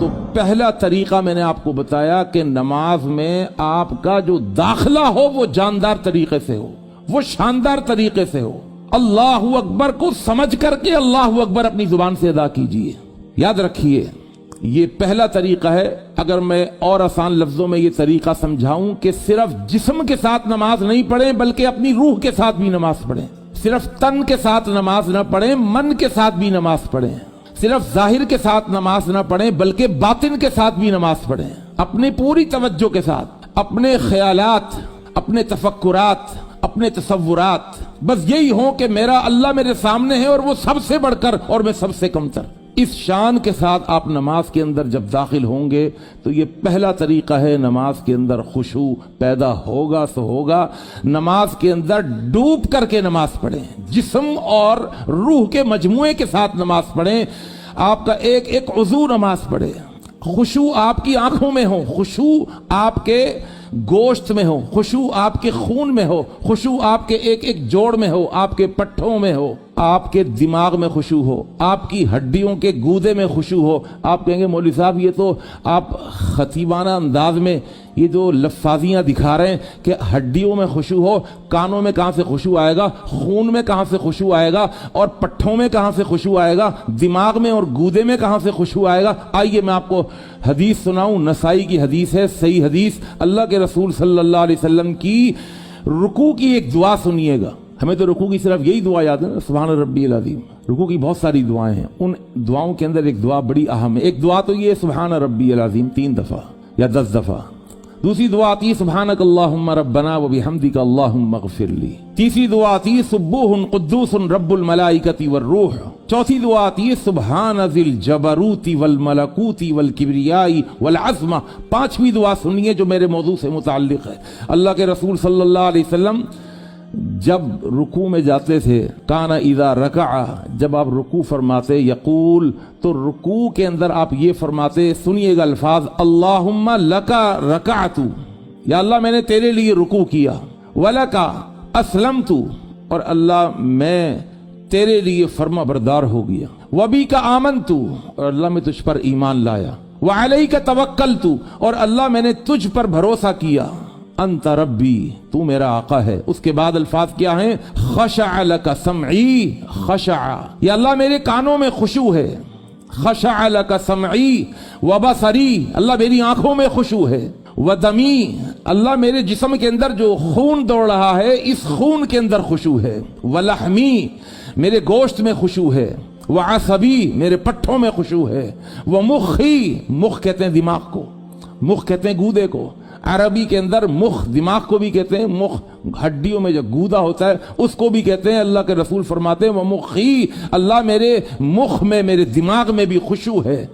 تو پہلا طریقہ میں نے آپ کو بتایا کہ نماز میں آپ کا جو داخلہ ہو وہ جاندار طریقے سے ہو، وہ شاندار طریقے سے ہو۔ اللہ اکبر کو سمجھ کر کے اللہ اکبر اپنی زبان سے ادا کیجئے۔ یاد رکھیے یہ پہلا طریقہ ہے۔ اگر میں اور آسان لفظوں میں یہ طریقہ سمجھاؤں کہ صرف جسم کے ساتھ نماز نہیں پڑھیں بلکہ اپنی روح کے ساتھ بھی نماز پڑھیں، صرف تن کے ساتھ نماز نہ پڑھیں، من کے ساتھ بھی نماز پڑھیں، صرف ظاہر کے ساتھ نماز نہ پڑھیں بلکہ باطن کے ساتھ بھی نماز پڑھیں، اپنی پوری توجہ کے ساتھ، اپنے خیالات، اپنے تفکرات، اپنے تصورات بس یہی ہوں کہ میرا اللہ میرے سامنے ہے اور وہ سب سے بڑھ کر اور میں سب سے کم تر۔ اس شان کے ساتھ آپ نماز کے اندر جب داخل ہوں گے تو یہ پہلا طریقہ ہے، نماز کے اندر خشوع پیدا ہوگا سو ہوگا۔ نماز کے اندر ڈوب کر کے نماز پڑھیں، جسم اور روح کے مجموعے کے ساتھ نماز پڑھیں، آپ کا ایک ایک عضو نماز پڑھے، خشوع آپ کی آنکھوں میں ہو، خشوع آپ کے گوشت میں ہو، خشوع آپ کے خون میں ہو، خشوع آپ کے ایک ایک جوڑ میں ہو، آپ کے پٹھوں میں ہو، آپ کے دماغ میں خشوع ہو، آپ کی ہڈیوں کے گودے میں خشوع ہو۔ آپ کہیں گے مولوی صاحب یہ تو آپ خطیبانہ انداز میں یہ جو لفاظیاں دکھا رہے ہیں کہ ہڈیوں میں خشوع ہو، کانوں میں کہاں سے خشوع آئے گا، خون میں کہاں سے خشوع آئے گا، اور پٹھوں میں کہاں سے خشوع آئے گا، دماغ میں اور گودے میں کہاں سے خشوع آئے گا؟ آئیے میں آپ کو حدیث سناؤں، نسائی کی حدیث ہے، صحیح حدیث، اللہ کے رسول صلی اللہ علیہ وسلم کی رکوع کی ایک دعا سنیے گا۔ ہمیں تو رکوع کی صرف یہی دعا یاد ہے نا، سبحان ربی العظیم۔ رکوع کی بہت ساری دعائیں ہیں، ان دعاؤں کے اندر ایک دعا بڑی اہم ہے۔ ایک دعا تو یہ سبحان ربی العظیم 3 دفعہ یا 10 دفعہ، دوسری دعا آتی ہے سبحانک اللہم ربنا وبحمدک اللہم اغفر لی، تیسری دعا آتی ہے سبوح قدوس رب الملائکۃ والروح، چوتھی دعا آتی ہے سبحان ذی الجبروت والملکوت والکبریاء والعظمہ، پانچویں دعا سنیے جو میرے موضوع سے متعلق ہے۔ اللہ کے رسول صلی اللہ علیہ وسلم جب رکوع میں جاتے تھے، کان اذا رکع، جب آپ رکوع فرماتے، یقول، تو رکوع کے اندر آپ یہ فرماتے، سنیے گا الفاظ، اللہم لکا رکعت، یا اللہ میں نے تیرے لیے رکوع کیا، ولکا اسلمت، اور اللہ میں تیرے لیے فرما بردار ہو گیا، وبک آمنت، اور اللہ میں تجھ پر ایمان لایا، وعلیک توکلت، اور اللہ میں نے تجھ پر بھروسہ کیا، انت ربی، تو میرا آقا ہے۔ اس کے بعد الفاظ کیا ہیں؟ خشع لک سمعی، خشع، یا اللہ میرے کانوں میں خشوع ہے، خشع لک سمعی وبصری، اللہ میری آنکھوں میں خشوع ہے، ودمی، اللہ میرے جسم کے اندر جو خون دوڑ رہا ہے اس خون کے اندر خشوع ہے، ولحمی، میرے گوشت میں خشوع ہے، وعصبی، میرے پٹھوں میں خشوع ہے، ومخی، مخ کہتے ہیں دماغ کو، مخ کہتے ہیں گودے کو، عربی کے اندر مخ دماغ کو بھی کہتے ہیں، مخ ہڈیوں میں جو گودا ہوتا ہے اس کو بھی کہتے ہیں۔ اللہ کے رسول فرماتے ہیں ومخی، اللہ میرے مخ میں، میرے دماغ میں بھی خشوع ہے،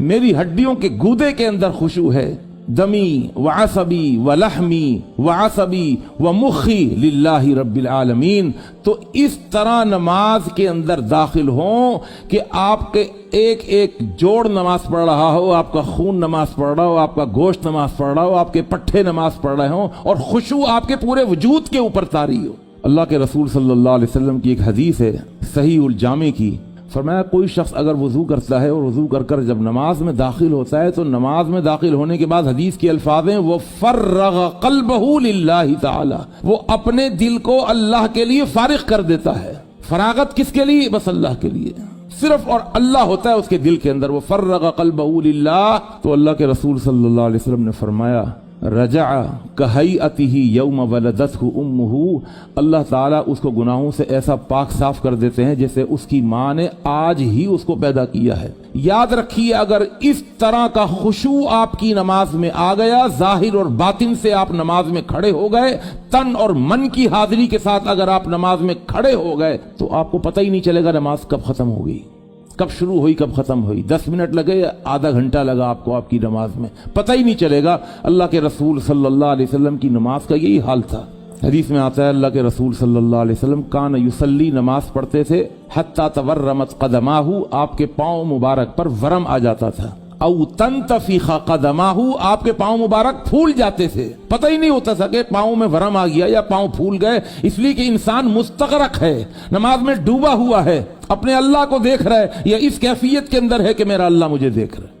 میری ہڈیوں کے گودے کے اندر خشوع ہے، دمی وعصبی ولحمی وعصبی ومخی للہ رب العالمین۔ تو اس طرح نماز کے اندر داخل ہوں کہ آپ کے ایک ایک جوڑ نماز پڑھ رہا ہو، آپ کا خون نماز پڑھ رہا ہو، آپ کا گوشت نماز پڑھ رہا ہو، آپ کے پٹھے نماز پڑھ رہے ہوں، اور خشوع آپ کے پورے وجود کے اوپر طاری ہو۔ اللہ کے رسول صلی اللہ علیہ وسلم کی ایک حدیث ہے صحیح الجامع کی، فرمایا کوئی شخص اگر وضو کرتا ہے اور وضو کر کر جب نماز میں داخل ہوتا ہے تو نماز میں داخل ہونے کے بعد حدیث کے الفاظ ہیں وَفَرَّغَ قَلْبَهُ لِلَّهِ تَعَالَى، وہ اپنے دل کو اللہ کے لیے فارغ کر دیتا ہے۔ فراغت کس کے لیے؟ بس اللہ کے لیے، صرف اور اللہ ہوتا ہے اس کے دل کے اندر، وَفَرَّغَ قَلْبَهُ لِلَّهِ۔ تو اللہ کے رسول صلی اللہ علیہ وسلم نے فرمایا رجع کہیئتہ یوم ولدتہ امہ، اللہ تعالیٰ اس کو گناہوں سے ایسا پاک صاف کر دیتے ہیں جیسے اس کی ماں نے آج ہی اس کو پیدا کیا ہے۔ یاد رکھیے اگر اس طرح کا خشوع آپ کی نماز میں آ گیا، ظاہر اور باطن سے آپ نماز میں کھڑے ہو گئے، تن اور من کی حاضری کے ساتھ اگر آپ نماز میں کھڑے ہو گئے تو آپ کو پتہ ہی نہیں چلے گا نماز کب ختم ہو گئی، کب شروع ہوئی کب ختم ہوئی، 10 منٹ لگے یا آدھا گھنٹہ لگا آپ کو آپ کی نماز میں، پتہ ہی نہیں چلے گا۔ اللہ کے رسول صلی اللہ علیہ وسلم کی نماز کا یہی حال تھا۔ حدیث میں آتا ہے اللہ کے رسول صلی اللہ علیہ وسلم کان یصلی، نماز پڑھتے تھے، حتی تورمت قدماہ، آپ کے پاؤں مبارک پر ورم آ جاتا تھا، او تنتفخ قدماہ، آپ کے پاؤں مبارک پھول جاتے تھے، پتہ ہی نہیں ہوتا تھا کہ پاؤں میں ورم آ گیا یا پاؤں پھول گئے، اس لیے کہ انسان مستغرق ہے، نماز میں ڈوبا ہوا ہے، اپنے اللہ کو دیکھ رہا ہے یا اس کیفیت کے اندر ہے کہ میرا اللہ مجھے دیکھ رہا ہے۔